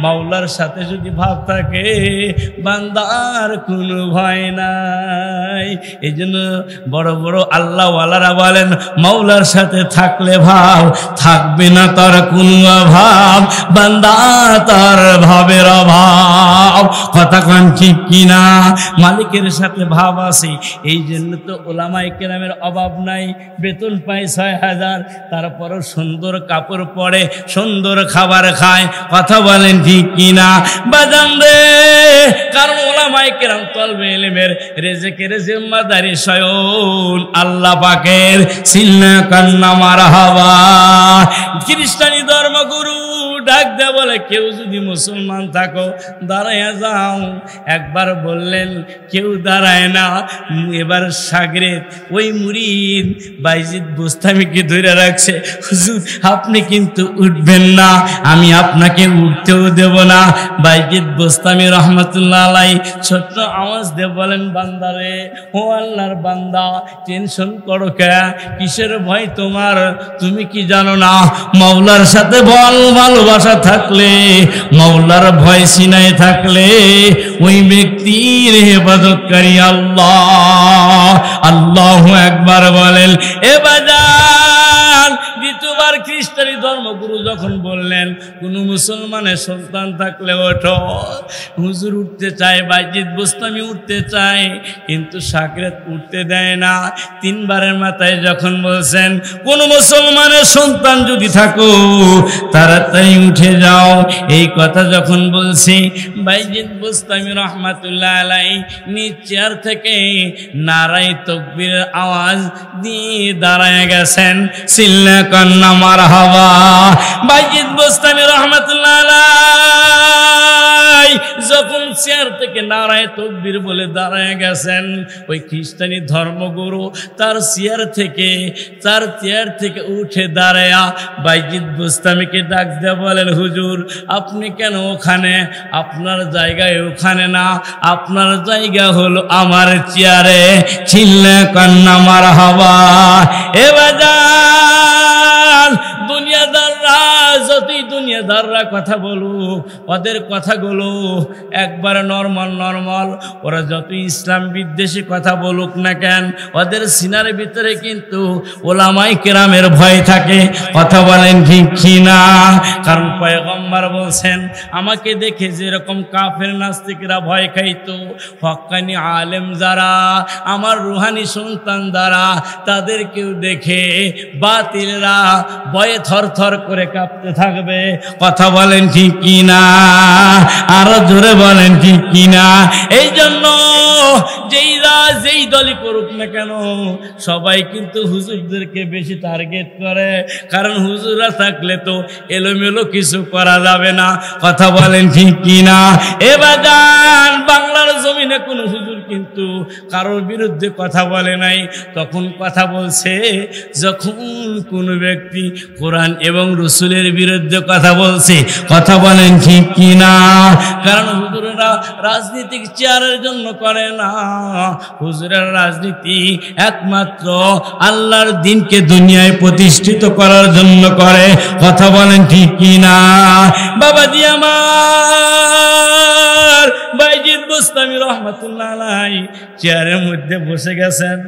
মাওলার সাথে যদি ভাব থাকে বান্দার কোনো ভয় নাই। এই জন্য বড় বড় আল্লাহ ওয়ালারা বলেন মাওলার সাথে থাকলে ভাব থাকবে না তার কোনো অভাব, বান্দা তার ভাবের অভাব। কথা কোন ঠিক কিনা? মালিকের সাথে ভাব আছে, এই জন্য তো ওলামায়ে কেরামের অভাব নাই। বেতন পায় ৬,০০০, তারপরও সুন্দর কাপড় পরে, সুন্দর খাবার খায়। কথা বলেন ঠিক কিনা? বাজান রে, কারণ ওলামায়ে কেরাম তলবে ইলমের রিজকের জিম্মাদারি স্বয়ং আল্লাহ পাকের। সিল্লা কান্না মারহাবা। খ্রিস্টানি ধর্মগুরু ডাক দেয়া বলে কেউ যদি মুসলমান থাকো দাঁড়ায় যাও। একবার বললেন কেউ দাঁড়ায় না। এবার সাগরিদ ওই মুরিদ বাইজিদ বুস্তামিকে ধরে রাখছে, হুজুর আপনি কিন্তু উঠবেন না, আমি আপনাকে উঠতেও দেব না। বাইজিদ বুস্তামি রহমাতুল্লাহ আলাইহি ছোট্ট আওয়াজ দিয়ে বলেন বান্দারে, ও আল্লাহর বান্দা টেনশন করো কে? কিসের ভয় তোমার? তুমি কি জানো না মাওলার সাথে ভালোবাসা থাকলে, মাওলার ভয় সিনায় থাকলে ওই ব্যক্তির হেফাজতকারী আল্লাহ। আল্লাহু আকবার বলেন। এ বাজার দ্বিতীয়বার খ্রিস্টানি ধর্মগুরু যখন বললেন কোন মুসলমানের সন্তান থাকলে ওঠো। হুজুর উঠতে চায়, বাইজিদ বুস্তামি উঠতে চায়, কিন্তু সাগরিদ উঠতে দেয় না। তিনবারের মাথায় যখন বলছেন কোন মুসলমানের সন্তান যদি থাকো তাড়াতাড়ি উঠে যাও, এই কথা যখন বলছি বাইজিদ বুস্তামি রহমাতুল্লাহ আলাইহি নিজ চেয়ার থেকে নারায়ে তাকবীরের আওয়াজ দিয়ে দাঁড়ায় গেছেন। সিল্লা কান্না মারহাবা। বাইজিদ বোস্তামি রাহমাতুল্লাহ আলাইহি যখন চেয়ার থেকে নারায়ে তাকবীর বলে দাঁড়ায় গেছেন, ওই খ্রিস্টানি ধর্মগুরু তার চেয়ার থেকে উঠে দাঁড়ায়া বাইজিদ বোস্তামিকে ডাক দিয়ে বলেন, হুজুর আপনি কেন ওখানে? আপনার জায়গায় ওখানে না, আপনার জায়গা হলো আমার চেয়ারে। চিল্লা কান্না মারহাবা। এ বাজার দুনিয়াদাররা যতই দুনিয়াদাররা কথা বলুক, ওদের কথাগুলো একবার নরমাল। ওরা যতই ইসলাম বিদ্বেষী কথা বলুক না কেন, ওদের সিনার ভিতরে কিন্তু ওলামায়ে কেরামের ভয় থাকে। কথা বলেন ঠিক কি না? কারণ পয়গম্বর বলছেন, আমাকে দেখে যেরকম কাফের নাস্তিকরা ভয় খাইতো, হক্কানি আলেম যারা, আমার রুহানি সন্তান যারা, তাদেরকেও দেখে বাতিলরা ভয়ে থরথর করে কাঁপতে থাকবে। কথা বলেন ঠিক কি না? আরো জোরে বলেন ঠিক কি না? এই জন্য যেই দলই করুক না কেন, সবাই কিন্তু হুজুরদেরকে বেশি টার্গেট করে। কারণ হুজুররা থাকলে তো এলোমেলো কিছু করা যাবে না। কথা বলেন ঠিক কি না? এবার যান, বাংলার জমিনে কোনো হুজুর কিন্তু কারোর বিরুদ্ধে কথা বলে নাই। তখন কথা বলছে যখন কোনো ব্যক্তি কোরআন এবং রসুলের বিরুদ্ধে কথা বলছে। কথা বলেন ঠিক কি না? কারণ হুজুরেরা রাজনীতিক চেয়ারের জন্য করে না, হুজুরের রাজনীতি একমাত্র আল্লাহর দ্বীনকে দুনিয়ায় প্রতিষ্ঠিত করার জন্য করে। কথা বলেন ঠিক কি না? বাবাজি আমার বাইজিদ বোস্তামি রাহমাতুল্লাহ আলাইহি চেয়ারের মধ্যে বসে গেছেন।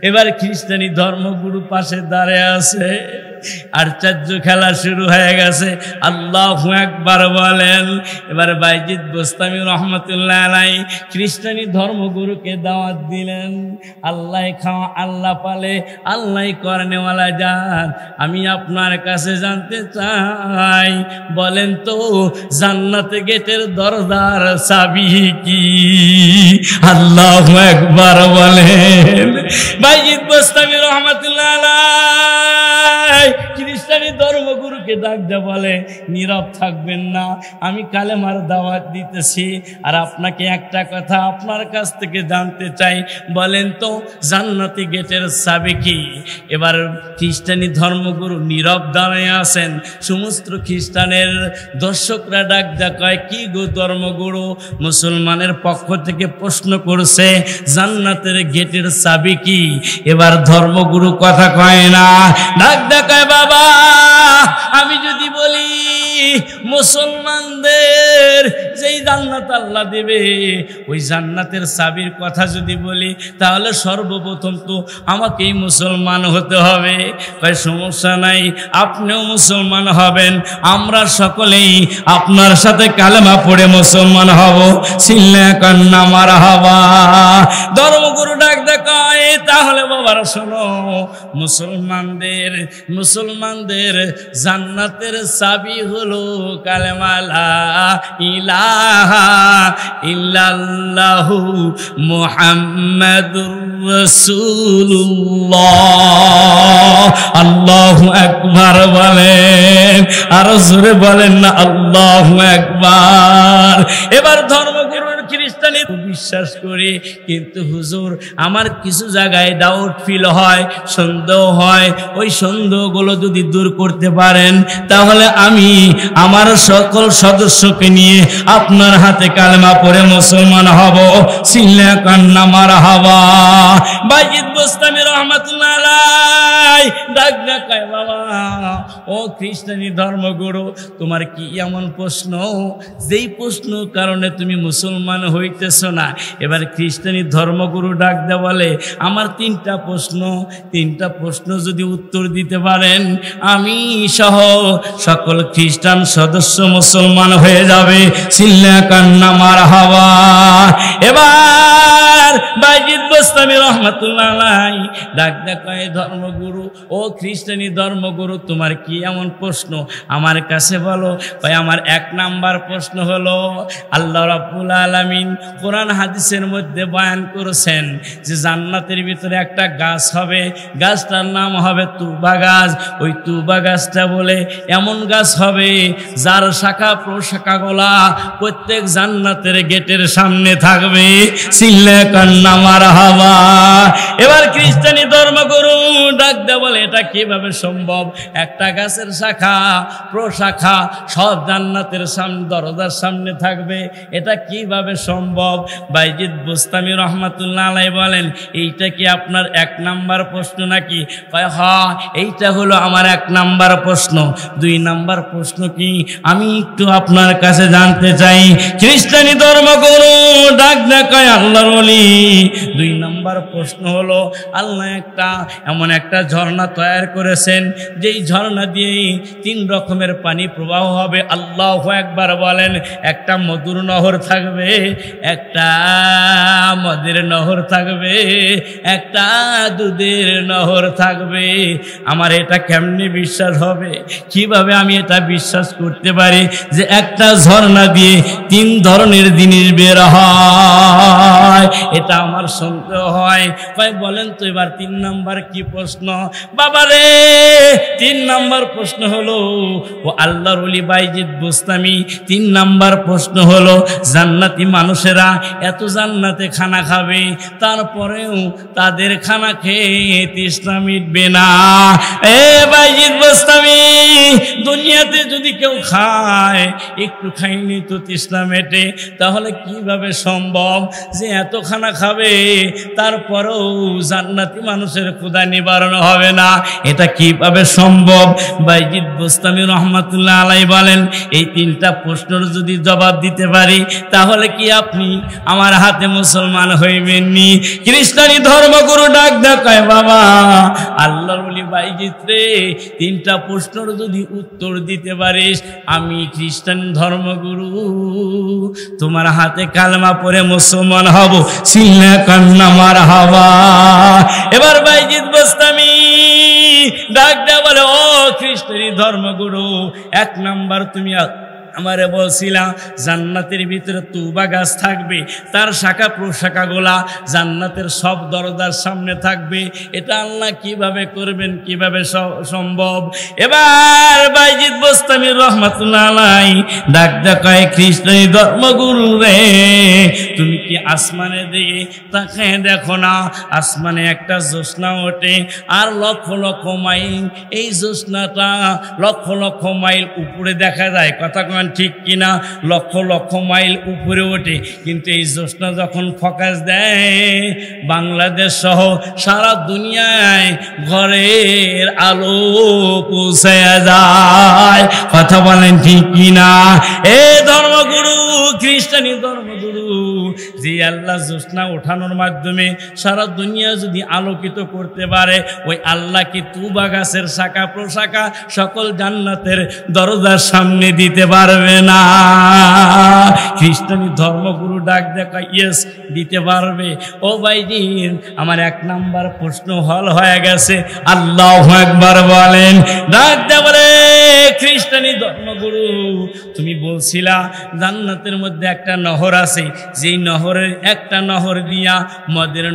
এবার খ্রিস্টানি ধর্মগুরু পাশে দাঁড়িয়ে আছে। আশ্চর্য খেলা শুরু হয়ে গেছে। আল্লাহু আকবার বলেন। এবার বাইজিদ বোস্তামি রাহমাতুল্লাহ আলাইহি খ্রিস্টানি ধর্মগুরুকে দাওয়াত দিলেন। আল্লাহ খাওয়া আল্লাহ পালে, আল্লাহ করনেওয়ালা যান। আমি আপনার কাছে জানতে চাই, বলেন তো জান্নাতে গেটের দরজার চাবি কি? আল্লাহু আকবার বলেন। বাইজিদ বোস্তামি রাহমাতুল্লাহ আলাইহি খ্রিস্টানি ধর্মগুরুকে ডাক দিয়ে বলে, নীরব থাকবেন না, আমি কালেমার দাওয়াত দিতেছি। আর আপনাকে একটা কথা আপনার কাছ থেকে জানতে চাই, বলেন তো জান্নাতি গেটের চাবি কি? এবার খ্রিস্টানি ধর্মগুরু নীরব দাঁড়িয়ে আছেন। সমস্ত খ্রিস্টানের দর্শকরা ডাক দিয়ে কয়, কি গো ধর্মগুরু, মুসলমানের পক্ষ থেকে প্রশ্ন করছে জান্নাতের গেটের চাবি কি? এবার ধর্মগুরু কথা কয় না, ডাক দেখায়, বাবা আমি যদি বলি মুসলমানদের যেই জান্নাত আল্লাহ দেবে, ওই জান্নাতের চাবির কথা যদি বলি, তাহলে সর্বপ্রথম তো আমাকেই মুসলমান হতে হবে। কয় সমস্যা নাই, আপনিও মুসলমান হবেন, আমরা সকলেই আপনার সাথে কালেমা পড়ে মুসলমান হব। চিল্লা কান্না মারহাবা। ধর্মগুরু ডাক দেখায়, তাহলে বাবারা শোনো, মুসলমানদের জান্নাতের চাবি হলো কালেমা লা ইলাহা ইল্লাল্লাহু মুহাম্মাদুর রাসূলুল্লাহ। আল্লাহু আকবার বলেন। আর জোরে বলেন না আল্লাহু আকবার। এবার ধর্মগুরুর খ্রিস্টানি বিশ্বাস করি, কিন্তু হুজুর আমার কিছু জায়গায় ডাউট ফিল হয়, সন্দেহ হয়। ওই সন্দেহগুলো যদি দূর করতে পারেন, তাহলে আমি আমার সকল সদস্যকে নিয়ে আপনার হাতে কালেমা পড়ে মুসলমান হব। চিল্লা কান্না মারহাবা। বাইজিদ বোস্তামি রাহমাতুল্লাহ আলাইহি ডাক দেখায়, বাবা ও খ্রিস্টানি ধর্মগুরু, তোমার কি এমন প্রশ্ন যেই প্রশ্ন কারণে তুমি মুসলমান হইতেছ না? এবার খ্রিস্টানি ধর্মগুরু ডাক দেয়া বলে, আমার তিনটা প্রশ্ন যদি উত্তর দিতে পারেন, আমি সহ সকল খ্রিস্টান সদস্য মুসলমান হয়ে যাবে। চিল্লা কান্না মারহাবা। এবার বাইজিদ বোস্তামি রাহমাতুল্লাহ রহমাতুল্লাহ আলাইহি ডাক দেয় ধর্মগুরু, ও খ্রিস্টানি ধর্মগুরু, তোমার কি এমন প্রশ্ন আমার কাছে বলো। কয় আমার 1 নাম্বার প্রশ্ন হলো, আল্লাহ রাব্বুল আলামিন কোরআন হাদিসের মধ্যে বয়ান করেছেন যে জান্নাতের ভিতরে একটা গাছ হবে, গাছটার নাম হবে তুবা গাছ। ওই তুবা গাছটা বলে এমন গাছ হবে যার শাখা প্রশাখাগুলা প্রত্যেক জান্নাতের গেটের সামনে থাকবে। সিল্লে কান্না মারহাবা। এবার খ্রিস্টানি ধর্মগুরু ডাক দেয়া বলে এটা কিভাবে সম্ভব? একটা গাছের শাখা প্রশাখা সব জান্নাতের সামনে দরজার সামনে থাকবে, এটা কিভাবে সম্ভব? বাইজিদ বুস্তামি রহমাতুল্লাহ আলাইহি বলেন, এইটা কি আপনার 1 নাম্বার প্রশ্ন নাকি? কয় হ্যাঁ, এইটা হলো আমার 1 নাম্বার প্রশ্ন। 2 নাম্বার প্রশ্ন কি আমি একটু আপনার কাছে জানতে চাই। খ্রিস্টানি ধর্মগুরু ডাক দেয় আল্লাহর ওলি, 2 নাম্বার প্রশ্ন হলো আল্লাহ এমন একটা ঝর্ণা তৈরি করেছেন যেই ঝর্ণা দিয়ে 3 রকমের পানি প্রবাহ হবে। আল্লাহু আকবার বলেন। একটা মধুর নহর থাকবে, একটা মদের নহর থাকবে, একটা দুধের নহর থাকবে। আমার এটা কেমনে বিশ্বাস হবে? কিভাবে আমি এটা বিশ্বাস করতে পারি যে একটা ঝর্ণা দিয়ে 3 ধরনের জিনিস বের হয়? এটা আমার সন্দেহ হয়। কয় বলেন তো এবার 3 নাম্বার কি প্রশ্ন? বাবারে 3 নাম্বার প্রশ্ন হলো, ও আল্লাহর ওলি বাইজিদ বুস্তামি, 3 নাম্বার প্রশ্ন হলো জান্নাতি মানুষেরা এত জান্নাতে খানা খাবে, তারপরেও তাদের খানা খেয়ে তৃষ্ণা মিটবে না। এ বাইজিদ বুস্তামি, দুনিয়াতে যদি কেউ খায়, একটু খাইনি তো তৃষ্ণা মেটে, তাহলে কিভাবে সম্ভব যে এত খানা খাবে তারপরেও জান্নাতি মানুষের ক্ষুধা নিবারণ হবে না? এটা কিভাবে সম্ভব? বাইজিদ বুস্তামি রহমাতুল্লাহ আলাইহি বলেন, এই 3টা প্রশ্নের যদি জবাব দিতে পারি তাহলে কি আপনি আমার হাতে মুসলমান হইবেননি? খ্রিস্টানি ধর্মগুরু ডাক দেয়, বাবা আল্লাহর ওলি বাইজিদ রে, 3টা প্রশ্নের যদি উত্তর দিতে পারিস আমি খ্রিস্টান ধর্মগুরু তোমার হাতে কালেমা পড়ে মুসলমান হব। সিল্লা কান্না মারহাবা। এবার বাইজিদ বুস্তামি ডাক দেয়া বলে, ও খ্রিস্টানি ধর্মগুরু, 1 নাম্বার তুমি আমারে বলছিলা জান্নাতের ভিতরে তুবা গাছ থাকবে, তার শাখা প্রশাখাগুলা জান্নাতের সব দরজার সামনে থাকবে। এটা আল্লাহ কিভাবে করবেন, কিভাবে সম্ভব? এবার বাইজিদ বুস্তামি রহমাতুল্লাহ আলাইহি ডাক দেয়, খ্রিস্টানি ধর্মগুরু রে, তুমি কি আসমানের দিকে তাকায় দেখো না? আসমানে একটা জ্যোৎস্না ওঠে, আর লক্ষ লক্ষ মাইল এই জ্যোৎস্নাটা লক্ষ লক্ষ মাইল উপরে দেখা যায়। কথা ঠিক কিনা? লক্ষ লক্ষ মাইল উপরে ওঠে, কিন্তু এই জ্যোৎস্না যখন ফোকাস দেয় বাংলাদেশ সহ সারা দুনিয়ায় ঘরের আলো পৌঁছে যায়। কথা বলেন ঠিক কিনা? এ ধর্মগুরু, খ্রিস্টানি ধর্মগুরু, যে আল্লাহ জ্যোৎস্না ওঠানোর মাধ্যমে সারা দুনিয়া যদি আলোকিত করতে পারে, ওই আল্লাহ কি তুবা গাছের শাখা প্রশাখা সকল জান্নাতের দরজার সামনে দিতে পারবে না? খ্রিস্টানি ধর্মগুরু ডাক দেখায়, ইয়েস দিতে পারবে। ও ভাইজিন, আমার 1 নাম্বার প্রশ্ন হল হয়ে গেছে। আল্লাহু আকবার বলেন। ডাক দেয়া বলে, খ্রিস্টানি ধর্মগুরু, তুমি বলছিলা জান্নাতের মধ্যে একটা নহর আছে, যেই নহরের একটা নহর দিয়া মদের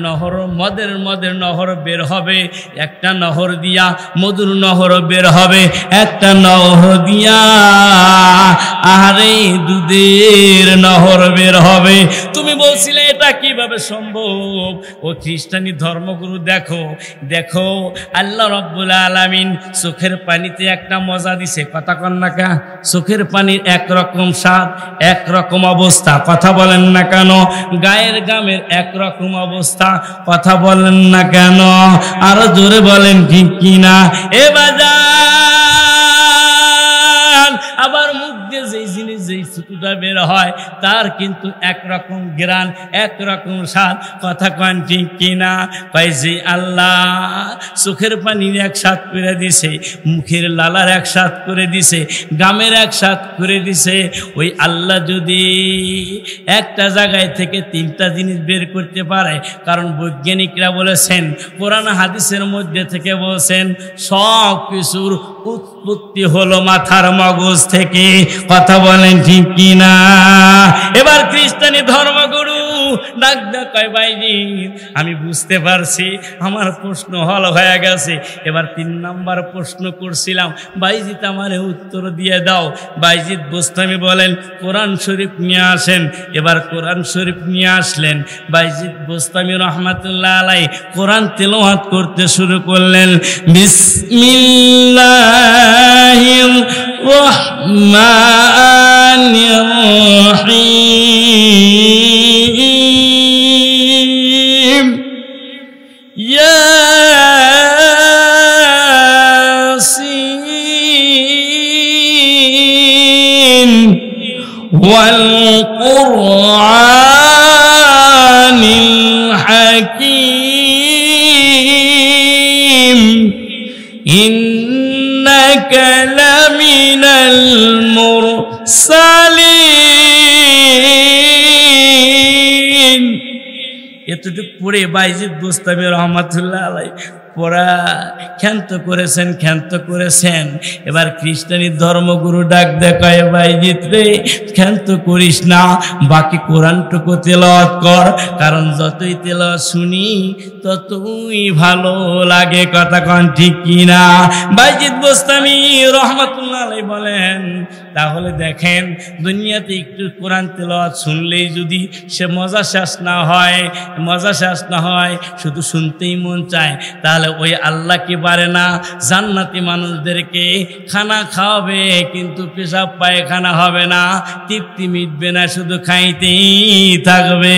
নহর বের হবে, একটা নহর দিয়া মধুর নহর বের হবে, একটা নহর দিয়া আরে দুধের নহর বের হবে। তুমি বলছিলে এটা কিভাবে সম্ভব? ও খ্রিস্টানি ধর্মগুরু, দেখো দেখো আল্লাহ রাব্বুল আলামিন চোখের পানিতে একটা মজা দিছে। কথা কন না কা? চোখের পানির একরকম স্বাদ, একরকম অবস্থা। কথা বলেন না কেন? গায়ের গামের একরকম অবস্থা। কথা বলেন না কেন? আরো জোরে বলেন ঠিক কিনা? এ বাজার আবার মুখ দিয়ে যেই জিনিস যেই মৃত্যুটা বের হয় তার কিন্তু একরকম ঘ্রাণ, একরকম স্বাদ। কথা কন ঠিক কিনা? কয় যে আল্লাহ চোখের পানির এক স্বাদ করে দিছে, মুখের লালার এক স্বাদ করে দিছে, গামের এক স্বাদ করে দিছে, ওই আল্লাহ যদি একটা জায়গায় থেকে তিনটা জিনিস বের করতে পারে, কারণ বৈজ্ঞানিকরা বলেছেন, কোরআন হাদিসের মধ্যে থেকে বলছেন সব কিছুর উৎপত্তি হলো মাথার মগজ থেকে। কথা বলেন ঠিক কিনা? এবার খ্রিস্টানি ধর্মগুরু ডাক ডাক কয় ভাইজি আমি বুঝতে পারছি, আমার প্রশ্ন হল হয়ে গেছে। এবার 3 নাম্বার প্রশ্ন করছিলাম, বাইজিৎ আমারে উত্তর দিয়ে দাও। বাইজিৎ বোস্তামি বলেন কোরআন শরীফ নিয়ে আসেন। এবার কোরআন শরীফ নিয়ে আসলেন। বাইজিৎ বোস্তামি রহমাতুল্লাহ আলাই কোরআন তেলাওয়াত করতে শুরু করলেন। বিসমিল্লাহির রহমানির রহিম। ইয়াসিন ওয়াল কুরআনিল হাকীম ইন্নাকা লামিনাল মুরসালিন। এতটুকু পড়ে বাইজিৎ বোস্তামি রহমাতুল্লাহ আলাই পড়া ক্ষান্ত করেছেন। এবার খ্রিস্টানি ধর্মগুরু ডাক দেখায়, বাইজিৎ রে ক্ষান্ত করিস না, বাকি কোরআনটুকু তেলাওয়াত কর, কারণ যতই তেলাওয়াত শুনি ততই ভালো লাগে। কথা কন ঠিক কিনা? বাইজিৎ বোস্তামি রহমাতুল্লাহ আলাই বলেন তাহলে দেখেন দুনিয়াতে একটু কোরআন তেলাওয়াত শুনলেই যদি সে মজা শেষ না হয়, শুধু শুনতেই মন চায়, তাহলে ওই আল্লাহ কি পারে না জান্নাতি মানুষদেরকে খানা খাওয়াবে, কিন্তু পেশাব পায়খানা হবে না, তৃপ্তি মিটবে না, শুধু খাইতেই থাকবে।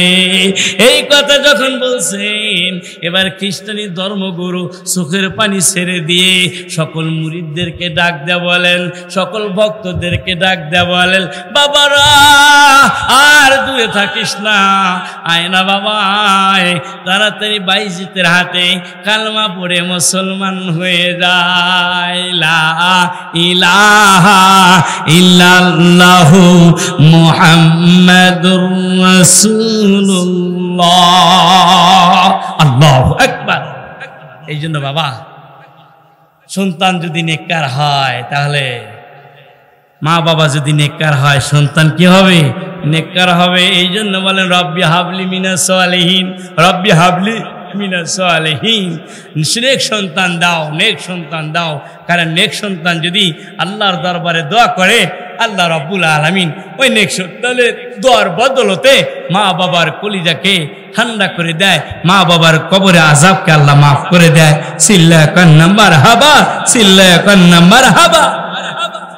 এই কথা যখন বলছেন, এবার খ্রিস্টানি ধর্মগুরু চোখের পানি ছেড়ে দিয়ে সকল মুরিদদেরকে ডাক দেয়া বলেন, সকল ভক্তদেরকে ডাক দেয়া বলেন, বাবারা আর দূরে থাকিস না, আয় না বাবা আয়, তাড়াতাড়ি বাইজিতের হাতে কালমা পড়ে মুসলমান হয়ে যায়। লা ইলাহা ইল্লাল্লাহু মুহাম্মাদুর রাসূলুল্লাহ। আল্লাহু আকবার। এই জন্য বাবা সন্তান যদি নেককার হয়, তাহলে মা বাবা যদি নেককার হয়, সন্তান কি হবে? নেককার হবে। এই জন্য বলেন রব্বি হাবলি মিনাস সালিহিন, রব্বি হাবলি মিনাস সালিহিন। নেক সন্তান দাও, নেক সন্তান দাও। কারণ নেক সন্তান যদি আল্লাহর দরবারে দোয়া করে, আল্লাহ রাব্বুল আলামিন ওই নেক সন্তানের দোয়ার বদলতে মা বাবার কলিজাকে ঠান্ডা করে দেয়, মা বাবার কবরে আযাবকে আল্লাহ মাফ করে দেয়। সিল্লা কান্না মারহাবা, সিল্লা কান্না মারহাবা।